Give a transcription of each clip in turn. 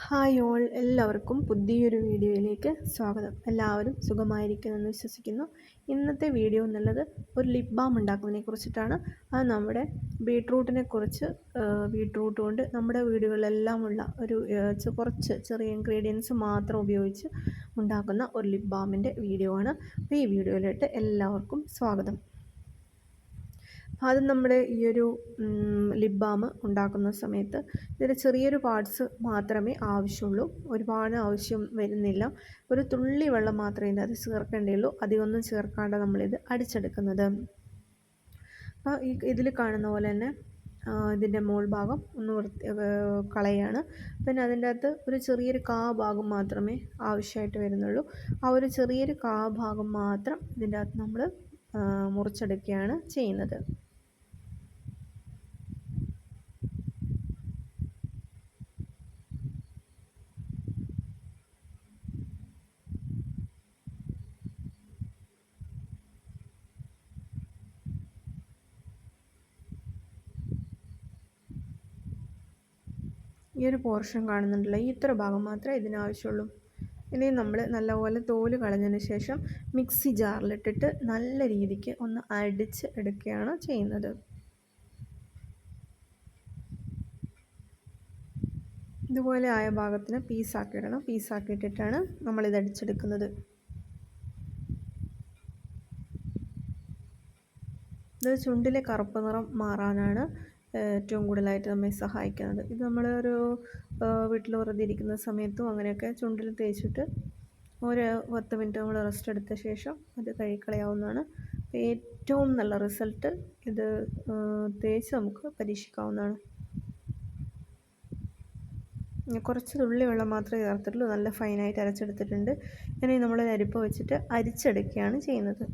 Hi all, എല്ലാവർക്കും പുതിയൊരു വീഡിയോയിലേക്ക് സ്വാഗതം. എല്ലാവരും സുഖമായിരിക്കുമെന്ന് വിശ്വസിക്കുന്നു. ഇന്നത്തെ വീഡിയോ എന്നുള്ളത് ഒരു ലിപ് ബാം ഉണ്ടാക്കുന്നതിനെ കുറിച്ചിട്ടാണ്. അത് നമ്മുടെ ബീട്രൂട്ട് കൊണ്ട് നമ്മുടെ വീടുകളിലെല്ലാം ഉള്ള കുറച്ച് ചെറിയ ഇൻഗ്രീഡിയൻസ് മാത്രം ഉപയോഗിച്ച് ഉണ്ടാക്കുന്ന ഒരു ലിപ് ബാമിൻ്റെ വീഡിയോ ആണ്. അപ്പോൾ ഈ വീഡിയോയിലോട്ട് എല്ലാവർക്കും സ്വാഗതം. ആദ്യം നമ്മുടെ ഈ ഒരു ലിപ് ബാം ഉണ്ടാക്കുന്ന സമയത്ത് ഇതിൽ ചെറിയൊരു പാർട്സ് മാത്രമേ ആവശ്യമുള്ളൂ. ഒരുപാട് ആവശ്യം വരുന്നില്ല. ഒരു തുള്ളി വെള്ളം മാത്രമേ ഇതിനകത്ത് ചേർക്കേണ്ടതുള്ളൂ. അധികമൊന്നും ചേർക്കാണ്ട് നമ്മളിത് അടിച്ചെടുക്കുന്നത്. അപ്പോൾ ഇതിൽ കാണുന്ന പോലെ തന്നെ ഇതിൻ്റെ മോൾ ഭാഗം ഒന്ന് കളയാണ്. പിന്നെ അതിൻ്റെ അകത്ത് ഒരു ചെറിയൊരു ഭാഗം മാത്രമേ ആവശ്യമായിട്ട് വരുന്നുള്ളൂ. ആ ഒരു ചെറിയൊരു ഭാഗം മാത്രം ഇതിൻ്റെ അകത്ത് നമ്മൾ മുറിച്ചെടുക്കുകയാണ് ചെയ്യുന്നത്. ഈ ഒരു പോർഷൻ കാണുന്നുണ്ടല്ലോ, ഈ ഇത്ര ഭാഗം മാത്രമേ ഇതിനാവശ്യമുള്ളൂ. ഇനി നമ്മൾ നല്ലപോലെ തോല് കളഞ്ഞതിന് ശേഷം മിക്സി ജാറിലിട്ടിട്ട് നല്ല രീതിക്ക് ഒന്ന് അടിച്ച് എടുക്കുകയാണ് ചെയ്യുന്നത്. ഇതുപോലെ ആയ ഭാഗത്തിന് പീസാക്കിയിടണം. പീസാക്കിയിട്ടിട്ടാണ് നമ്മളിത് അടിച്ചെടുക്കുന്നത്. ഇത് ചുണ്ടിലെ കറുപ്പ് നിറം മാറാനാണ് ഏറ്റവും കൂടുതലായിട്ട് നമ്മെ സഹായിക്കുന്നത്. ഇത് നമ്മളൊരു വീട്ടിൽ വെറുതെ ഇരിക്കുന്ന സമയത്തും അങ്ങനെയൊക്കെ ചുണ്ടിൽ തേച്ചിട്ട് ഒരു 10 മിനിറ്റ് നമ്മൾ റെസ്റ്റ് എടുത്ത ശേഷം അത് കഴുകിക്കളയാവുന്നതാണ്. ഏറ്റവും നല്ല റിസൾട്ട് ഇത് തേച്ച് നമുക്ക് പരീക്ഷിക്കാവുന്നതാണ്. കുറച്ച് തുള്ളി വെള്ളം മാത്രമേ ചേർത്തിട്ടുള്ളൂ. നല്ല ഫൈനായിട്ട് അരച്ചെടുത്തിട്ടുണ്ട്. ഇനി നമ്മൾ അരിപ്പ വെച്ചിട്ട് അരിച്ചെടുക്കുകയാണ് ചെയ്യുന്നത്.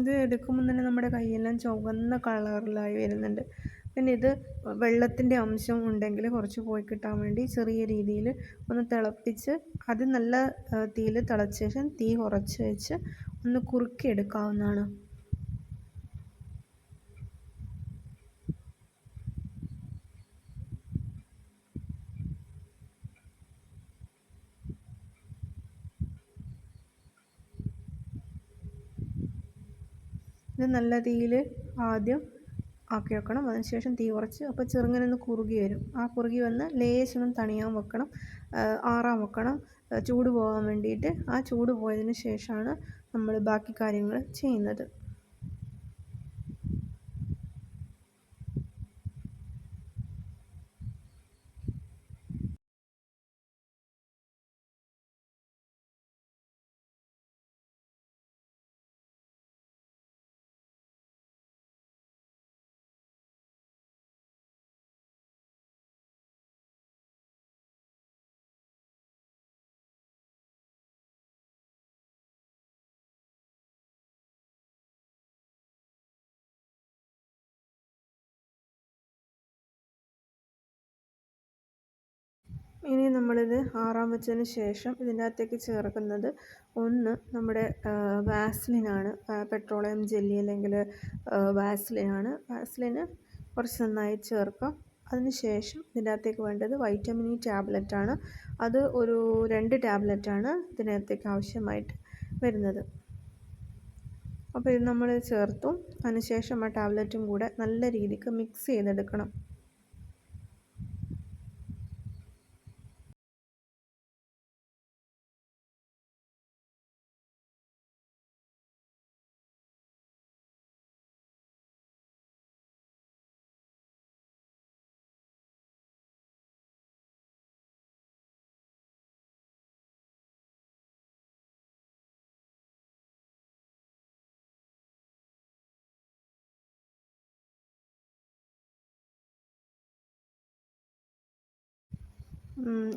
ഇത് എടുക്കുമ്പോൾ തന്നെ നമ്മുടെ കൈയെല്ലാം ചുവന്ന കളറിലായി വരുന്നുണ്ട്. പിന്നെ ഇത് വെള്ളത്തിൻ്റെ അംശം ഉണ്ടെങ്കിൽ കുറച്ച് പോയി കിട്ടാൻ വേണ്ടി ചെറിയ രീതിയിൽ ഒന്ന് തിളപ്പിച്ച് അത് നല്ല തീയിൽ തിളച്ച ശേഷം തീ കുറച്ച് വെച്ച് ഒന്ന് കുറുക്കി എടുക്കാവുന്നതാണ്. ഇത് നല്ല തീയിൽ ആദ്യം ആക്കി വെക്കണം. അതിനുശേഷം തീ കുറച്ച് അപ്പോൾ ചെറുങ്ങനെ ഒന്ന് കുറുകി വരും. ആ കുറുകി വന്ന് ലേശം തണിയാൻ വെക്കണം, ആറാൻ വെക്കണം, ചൂട് പോകാൻ വേണ്ടിയിട്ട്. ആ ചൂട് പോയതിന് ശേഷമാണ് നമ്മൾ ബാക്കി കാര്യങ്ങൾ ചെയ്യുന്നത്. ഇനി നമ്മളിത് ആറാൻ വെച്ചതിന് ശേഷം ഇതിൻ്റെ അകത്തേക്ക് ചേർക്കുന്നത് ഒന്ന് നമ്മുടെ വാസ്ലിനാണ്. പെട്രോളിയം ജെല്ലി അല്ലെങ്കിൽ വാസ്ലിനാണ്. വാസ്ലിന് കുറച്ച് നന്നായി ചേർക്കാം. അതിന് ശേഷം ഇതിൻ്റെ അകത്തേക്ക് വേണ്ടത് വൈറ്റമിൻ ഇ ടാബ്ലറ്റാണ്. അത് ഒരു 2 ടാബ്ലറ്റാണ് ഇതിനകത്തേക്ക് ആവശ്യമായിട്ട് വരുന്നത്. അപ്പോൾ ഇത് നമ്മൾ ചേർത്തും അതിനുശേഷം ആ ടാബ്ലറ്റും കൂടെ നല്ല രീതിക്ക് മിക്സ് ചെയ്തെടുക്കണം.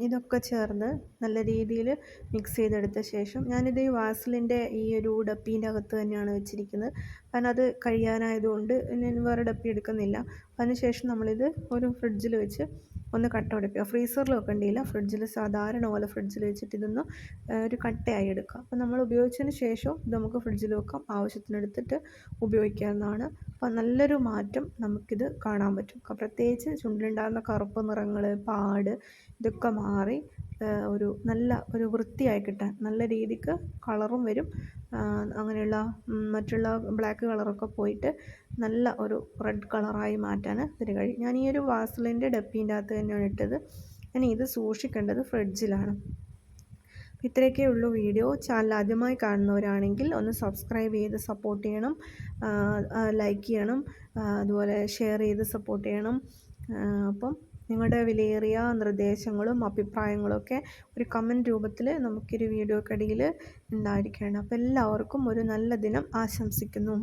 ഇതൊക്കെ ചേർന്ന് നല്ല രീതിയിൽ മിക്സ് ചെയ്തെടുത്ത ശേഷം ഞാനിത് ഈ വാസലിൻ്റെ ഈ ഒരു ഡപ്പീൻ്റെ അകത്ത് തന്നെയാണ് വെച്ചിരിക്കുന്നത്. കാരണം അത് കഴിയാനായതുകൊണ്ട് ഞാൻ വേറെ ഡപ്പി എടുക്കുന്നില്ല. അതിനുശേഷം നമ്മളിത് ഒരു ഫ്രിഡ്ജിൽ വെച്ച് ഒന്ന് കട്ട പിടിപ്പിക്കുക. ഫ്രീസറിൽ വെക്കേണ്ടിയില്ല, ഫ്രിഡ്ജിൽ സാധാരണ പോലെ ഫ്രിഡ്ജിൽ വെച്ചിട്ട് ഇതൊന്ന് ഒരു കട്ടയായി എടുക്കുക. അപ്പോൾ നമ്മൾ ഉപയോഗിച്ചതിന് ശേഷം ഇത് നമുക്ക് ഫ്രിഡ്ജിൽ വെക്കാം, ആവശ്യത്തിനെടുത്തിട്ട് ഉപയോഗിക്കാവുന്നതാണ്. അപ്പോൾ നല്ലൊരു മാറ്റം നമുക്കിത് കാണാൻ പറ്റും. പ്രത്യേകിച്ച് ചുണ്ടിലുണ്ടാകുന്ന കറുപ്പ് നിറങ്ങൾ, പാട് ഇതൊക്കെ മാറി നല്ല ഒരു വൃത്തിയായി കിട്ടാൻ, നല്ല രീതിക്ക് കളറും വരും. അങ്ങനെയുള്ള മറ്റുള്ള ബ്ലാക്ക് കളറൊക്കെ പോയിട്ട് നല്ല ഒരു റെഡ് കളറായി മാറ്റാൻ ഇതിന് കഴിയും. ഞാൻ ഈ ഒരു വാസലിൻ്റെ ഡപ്പീൻ്റെ അകത്ത് തന്നെയാണ് ഇട്ടത്. ഇനി ഇത് സൂക്ഷിക്കേണ്ടത് ഫ്രിഡ്ജിലാണ്. ഇത്രയൊക്കെ ഉള്ളൂ വീഡിയോ. ചാനൽ ആദ്യമായി കാണുന്നവരാണെങ്കിൽ ഒന്ന് സബ്സ്ക്രൈബ് ചെയ്ത് സപ്പോർട്ട് ചെയ്യണം, ലൈക്ക് ചെയ്യണം, അതുപോലെ ഷെയർ ചെയ്ത് സപ്പോർട്ട് ചെയ്യണം. അപ്പം നിങ്ങളുടെ വിലയേറിയ നിർദ്ദേശങ്ങളും അഭിപ്രായങ്ങളൊക്കെ ഒരു കമൻറ്റ് രൂപത്തിൽ നമുക്കൊരു വീഡിയോക്കടിയിൽ ഉണ്ടായിരിക്കണം. അപ്പോൾ എല്ലാവർക്കും ഒരു നല്ല ദിനം ആശംസിക്കുന്നു.